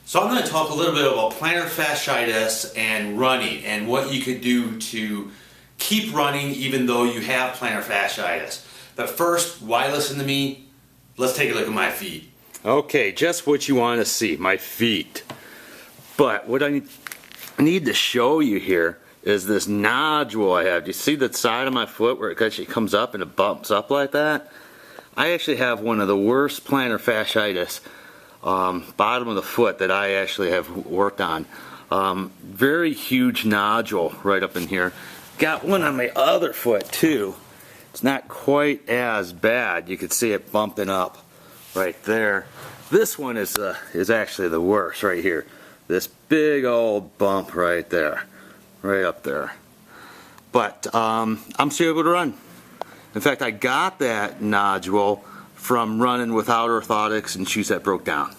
So I'm going to talk a little bit about plantar fasciitis and running and what you could do to keep running even though you have plantar fasciitis. But first, why listen to me? Let's take a look at my feet. Okay, just what you want to see, my feet. But what I need to show you here is this nodule I have. Do you see the side of my foot where it actually comes up and it bumps up like that? I actually have one of the worst plantar fasciitis bottom of the foot that I actually have worked on. Very huge nodule right up in here. Got one on my other foot too. It's not quite as bad. You can see it bumping up right there. This one is actually the worst right here. This big old bump right there, right up there. But I'm still able to run. In fact, I got that nodule from running without orthotics and shoes that broke down.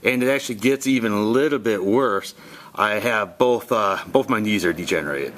And it actually gets even a little bit worse. I have both my knees are degenerated.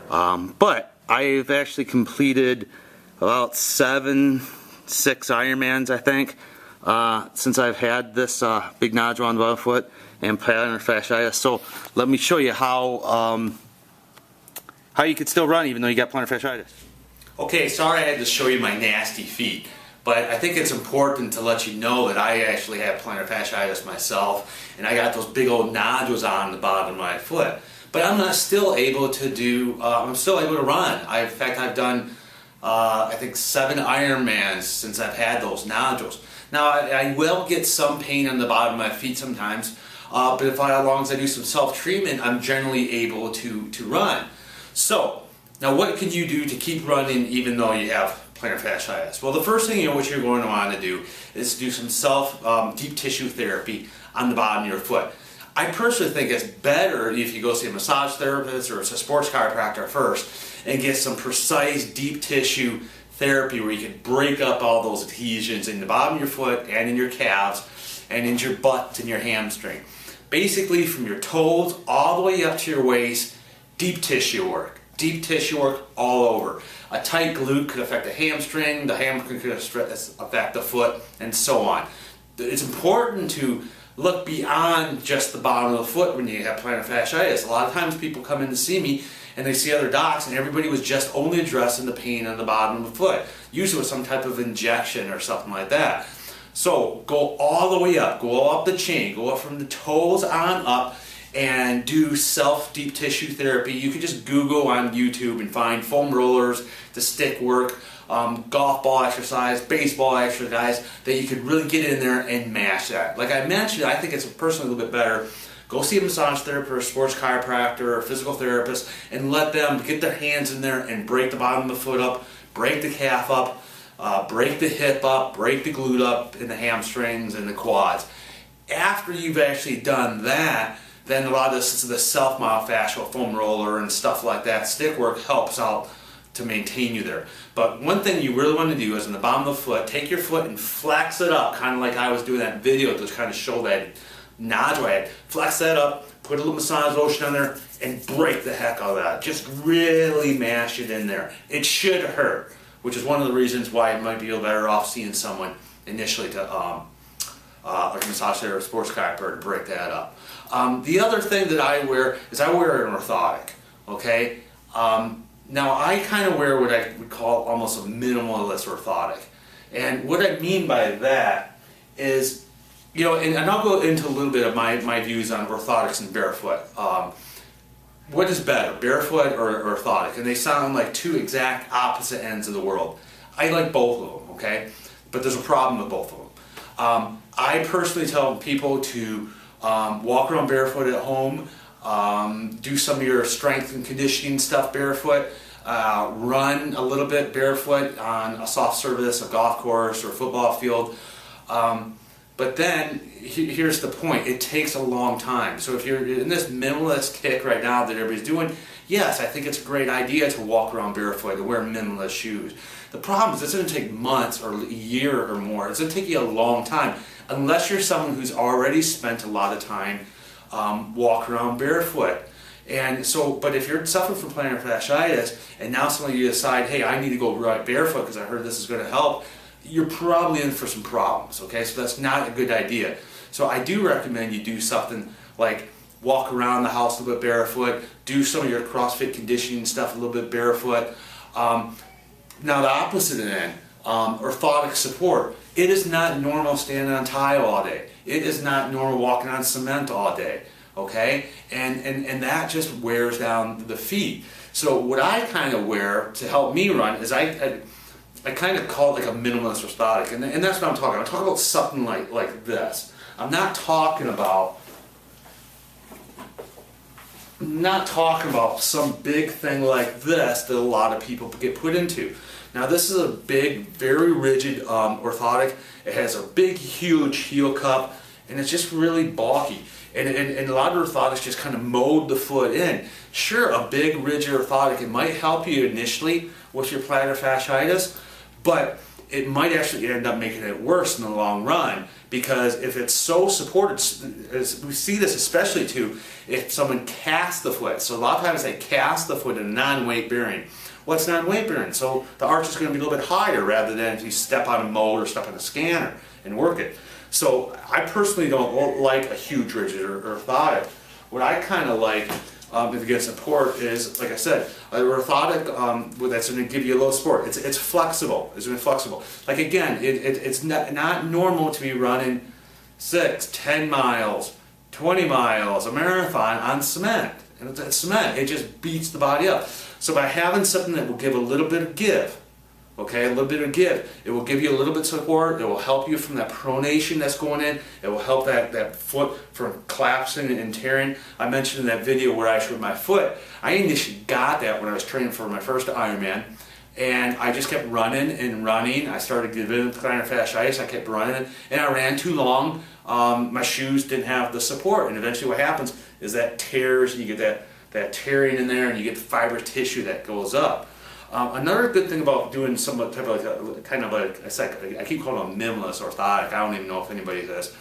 But I've actually completed about 6 Ironmans, I think, since I've had this big nodule on the bottom foot and plantar fasciitis. So let me show you how you could still run even though you got plantar fasciitis. Okay, sorry I had to show you my nasty feet, but I think it's important to let you know that I actually have plantar fasciitis myself, and I got those big old nodules on the bottom of my foot. But I'm still able to run. In fact, I've done I think 7 Ironmans since I've had those nodules. Now I will get some pain on the bottom of my feet sometimes, but as long as I do some self-treatment, I'm generally able to run. So now what can you do to keep running even though you have plantar fasciitis? Well, the first thing what you're going to want to do is do some deep tissue therapy on the bottom of your foot. I personally think it's better if you go see a massage therapist or a sports chiropractor first and get some precise deep tissue therapy where you can break up all those adhesions in the bottom of your foot and in your calves and in your butt and your hamstring. Basically from your toes all the way up to your waist, deep tissue work. Deep tissue work all over. A tight glute could affect the hamstring could affect the foot, and so on. It's important to look beyond just the bottom of the foot when you have plantar fasciitis. A lot of times people come in to see me and they see other docs and everybody was just only addressing the pain on the bottom of the foot, usually with some type of injection or something like that. So go all the way up, go up the chain, go up from the toes on up, and do self-deep tissue therapy. You can just Google on YouTube and find foam rollers, the stick work, golf ball exercise, baseball exercise that you could really get in there and mash that. Like I mentioned, I think it's personally a little bit better. Go see a massage therapist, sports chiropractor, or physical therapist, and let them get their hands in there and break the bottom of the foot up, break the calf up, break the hip up, break the glute up, and the hamstrings and the quads. After you've actually done that, then a lot of this is the self-myofascial foam roller and stuff like that. Stick work helps out to maintain you there. But one thing you really want to do is on the bottom of the foot, take your foot and flex it up, kind of like I was doing that video to kind of show that nodule I had. Flex that up, put a little massage lotion on there, and break the heck out of that. Just really mash it in there. It should hurt, which is one of the reasons why it might be better off seeing someone initially to like a massage therapist or sports chiropractor to break that up. The other thing that I wear is I wear an orthotic. Okay. Now I kind of wear what I would call almost a minimalist orthotic, and what I mean by that is, and I'll go into a little bit of my views on orthotics and barefoot. What is better, barefoot or orthotic? And they sound like two exact opposite ends of the world. I like both of them. Okay, but there's a problem with both of them. I personally tell people to walk around barefoot at home, do some of your strength and conditioning stuff barefoot, run a little bit barefoot on a soft surface, a golf course or a football field. But then, here's the point, it takes a long time. So if you're in this minimalist kick right now that everybody's doing, yes, I think it's a great idea to walk around barefoot and wear minimalist shoes. The problem is it's going to take months or a year or more. It's going to take you a long time, unless you're someone who's already spent a lot of time walking around barefoot. And so, but if you're suffering from plantar fasciitis and now suddenly you decide, hey, I need to go right barefoot because I heard this is going to help, you're probably in for some problems, okay? So that's not a good idea. So I do recommend you do something like walk around the house a little bit barefoot, do some of your CrossFit conditioning stuff a little bit barefoot. Now the opposite end, orthotic support. It is not normal standing on tile all day. It is not normal walking on cement all day, okay? And that just wears down the feet. So what I kind of wear to help me run is I kind of call it like a minimalist orthotic, and that's what I'm talking about. I'm talking about something like this. I'm not talking about some big thing like this that a lot of people get put into. Now this is a big, very rigid orthotic. It has a big, huge heel cup, and it's just really bulky. And a lot of orthotics just kind of mold the foot in. Sure, a big, rigid orthotic, it might help you initially with your plantar fasciitis, but it might actually end up making it worse in the long run, because if it's so supported, as we see this especially too, if someone casts the foot. So a lot of times they cast the foot in a non-weight bearing. What's non-weight bearing? So the arch is going to be a little bit higher rather than if you step on a mold or step on a scanner and work it. So I personally don't like a huge rigid orthotic. What I kind of like, if it gets support, is, like I said, an orthotic that's going to give you a little support. It's flexible. It's going to be flexible. Like again, it's not normal to be running 6, 10 miles, 20 miles, a marathon on cement. And it's cement. It just beats the body up. So by having something that will give a little bit of give, okay, a little bit of give, it will give you a little bit of support. It will help you from that pronation that's going in. It will help that foot from collapsing and tearing. I mentioned in that video where I showed my foot, I initially got that when I was training for my first Ironman, and I just kept running and running. I started getting plantar fasciitis. I kept running, and I ran too long. My shoes didn't have the support, and eventually what happens is that tears, you get that tearing in there, and you get fibrous tissue that goes up. Another good thing about doing some type of kind of like I keep calling it a minimalist orthotic. I don't even know if anybody has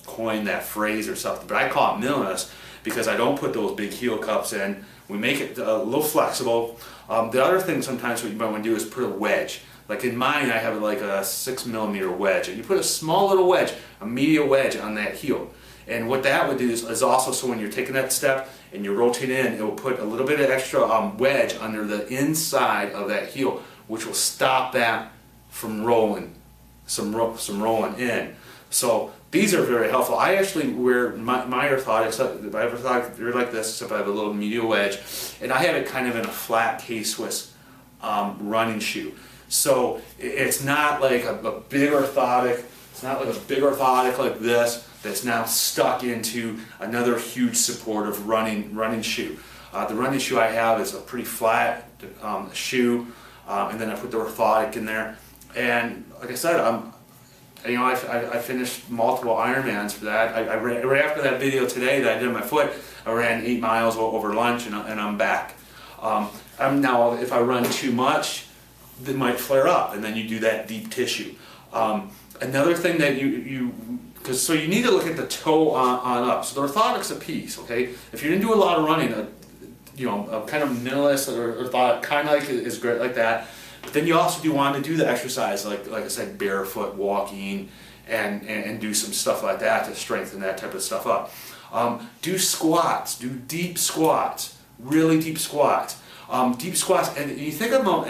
coined that phrase or something, but I call it minimalist because I don't put those big heel cups in. We make it a little flexible. The other thing sometimes what you might want to do is put a wedge. Like in mine, I have like a 6mm wedge, and you put a small little wedge, a media wedge on that heel. And what that would do is also, so when you're taking that step and you're rotating in, it will put a little bit of extra wedge under the inside of that heel, which will stop that from rolling, some rolling in. So these are very helpful. I actually wear my orthotics, my orthotic, they're like this, except I have a little media wedge, and I have it kind of in a flat K-Swiss running shoe. So it's not like a big orthotic. It's not like a big orthotic like this that's now stuck into another huge supportive running shoe. The running shoe I have is a pretty flat shoe, and then I put the orthotic in there. And like I said, I finished multiple Ironmans for that. I ran, right after that video today that I did on my foot, I ran 8 miles over lunch, and I'm back. Now, if I run too much, it might flare up, and then you do that deep tissue. Another thing that so you need to look at the toe on up. So the orthotic's a piece, okay? If you're gonna do a lot of running, a kind of minimalist or orthotic, kind of like is great like that. But then you also do want to do the exercise, like I said, barefoot walking, and do some stuff like that to strengthen that type of stuff up. Do squats, do deep squats, really deep squats. Deep squats, and you think of them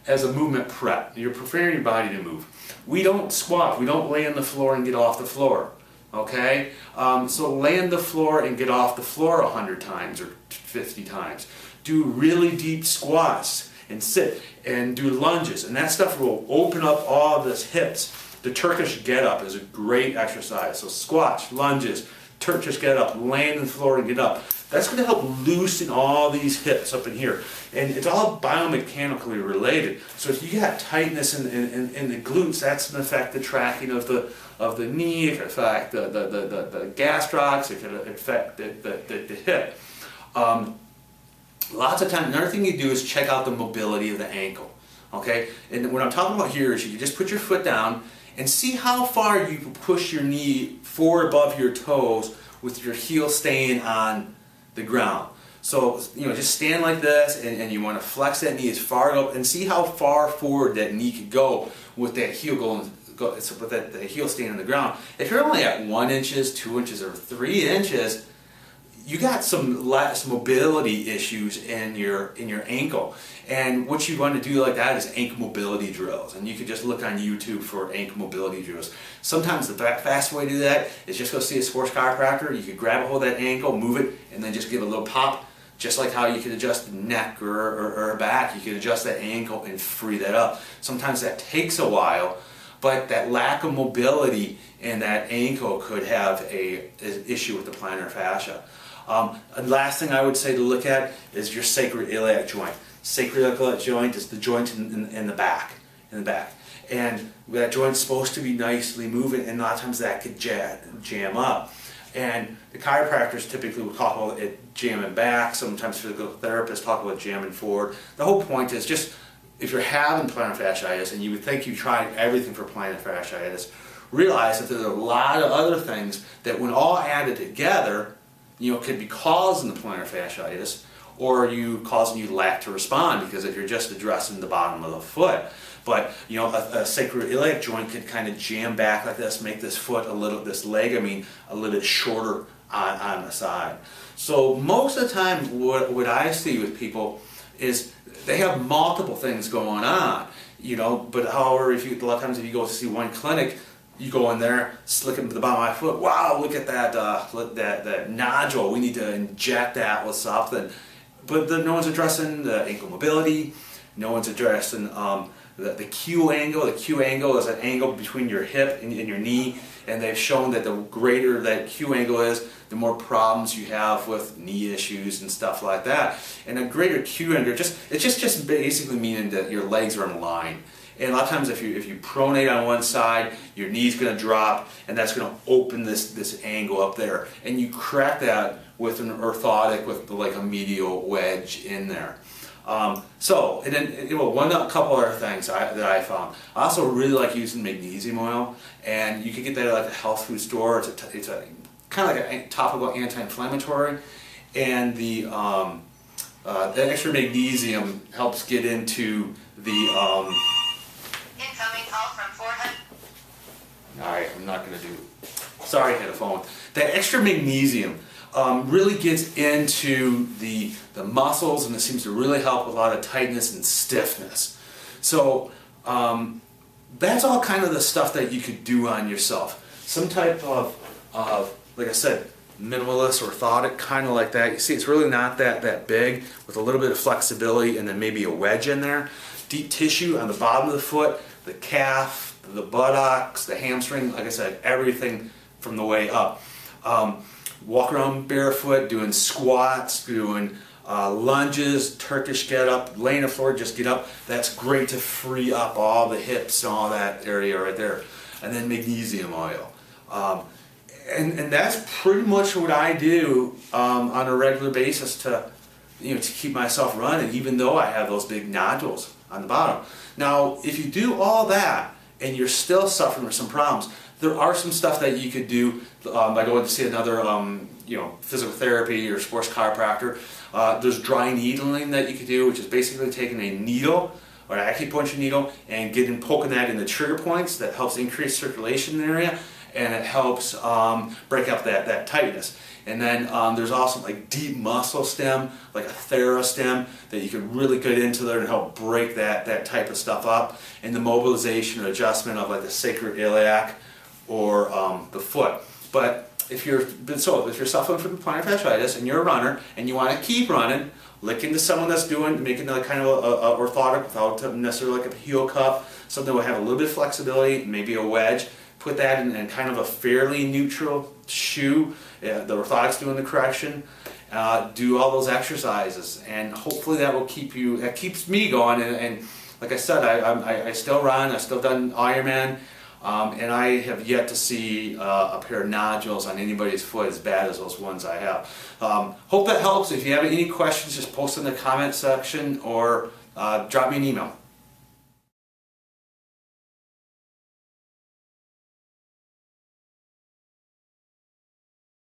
as a movement prep. You're preparing your body to move. We don't squat. We don't lay on the floor and get off the floor. Okay? So lay on the floor and get off the floor 100 times or 50 times. Do really deep squats and sit and do lunges, and that stuff will open up all the hips. The Turkish get up is a great exercise. So squats, lunges, Turkish get up, laying on the floor and get up. That's going to help loosen all these hips up in here. And it's all biomechanically related. So if you got tightness in the glutes, that's going to affect the tracking of the knee, it can affect the gastrocs, it can affect the hip. Lots of times, another thing you do is check out the mobility of the ankle. Okay? And what I'm talking about here is you can just put your foot down and see how far you can push your knee forward above your toes with your heel staying on the ground. So, just stand like this, and you want to flex that knee as far up and see how far forward that knee could go with that heel going it's with the heel staying on the ground. If you're only at 1 inches, 2 inches, or 3 inches, you got some less mobility issues in your ankle. And what you want to do like that is ankle mobility drills. And you could just look on YouTube for ankle mobility drills. Sometimes the fast way to do that is just go see a sports chiropractor. You could grab a hold of that ankle, move it, and then just give a little pop. Just like how you could adjust the neck or back, you could adjust that ankle and free that up. Sometimes that takes a while, but that lack of mobility in that ankle could have an issue with the plantar fascia. And last thing I would say to look at is your sacroiliac joint. Sacroiliac joint is the joint in the back. And that joint's supposed to be nicely moving, and a lot of times that could jam up. And the chiropractors typically will talk about it jamming back. Sometimes physical therapists talk about jamming forward. The whole point is just, if you're having plantar fasciitis and you would think you tried everything for plantar fasciitis, realize that there's a lot of other things that when all added together, could be causing the plantar fasciitis, or causing you lack to respond, because if you're just addressing the bottom of the foot. But a sacroiliac joint could kind of jam back like this, make this foot this leg, a little bit shorter on the side. So most of the time, what I see with people is they have multiple things going on, But however, a lot of times if you go to see one clinic, you go in there, slick into the bottom of my foot. Wow, look at that nodule. We need to inject that with something. But no one's addressing the ankle mobility. No one's addressing the Q angle. The Q angle is an angle between your hip and your knee, and they've shown that the greater that Q angle is, the more problems you have with knee issues and stuff like that. And a greater Q angle, it's just basically meaning that your legs are in line. And a lot of times if you pronate on one side, your knee's going to drop, and that's going to open this angle up there. And you crack that with an orthotic, with like a medial wedge in there. A couple other things that I found. I also really like using magnesium oil, and you can get that at like a health food store. It's a kind of like a topical anti-inflammatory, and the extra magnesium helps get into the Incoming call from 400. Alright, I'm not going to do it. Sorry, I had a phone. That extra magnesium really gets into the muscles, and it seems to really help with a lot of tightness and stiffness. So that's all kind of the stuff that you could do on yourself. Some type of like I said, minimalist orthotic, kind of like that. You see, it's really not that big, with a little bit of flexibility and then maybe a wedge in there. Deep tissue on the bottom of the foot, the calf, the buttocks, the hamstring, like I said, everything from the way up. Walk around barefoot, doing squats, doing lunges, Turkish get up, laying on the floor, just get up. That's great to free up all the hips and all that area right there. And then magnesium oil. And that's pretty much what I do on a regular basis to keep myself running, even though I have those big nodules on the bottom. Now, if you do all that and you're still suffering with some problems, there are some stuff that you could do by going to see another physical therapy or sports chiropractor. There's dry needling that you could do, which is basically taking a needle or an acupuncture needle and poking that in the trigger points. That helps increase circulation in the area, and it helps break up that tightness. And then there's also like deep muscle stem, like a TheraStem, that you can really get into there and help break that type of stuff up. And the mobilization or adjustment of like the sacroiliac or the foot. But if you're suffering from plantar fasciitis and you're a runner and you want to keep running, look into someone that's making a kind of a orthotic without necessarily like a heel cup, something that will have a little bit of flexibility, maybe a wedge. Put that in kind of a fairly neutral shoe. The orthotic's doing the correction. Do all those exercises, and hopefully that will keeps me going. And like I said, I still run. I've still done Ironman, and I have yet to see a pair of nodules on anybody's foot as bad as those ones I have. Hope that helps. If you have any questions, just post in the comment section or drop me an email.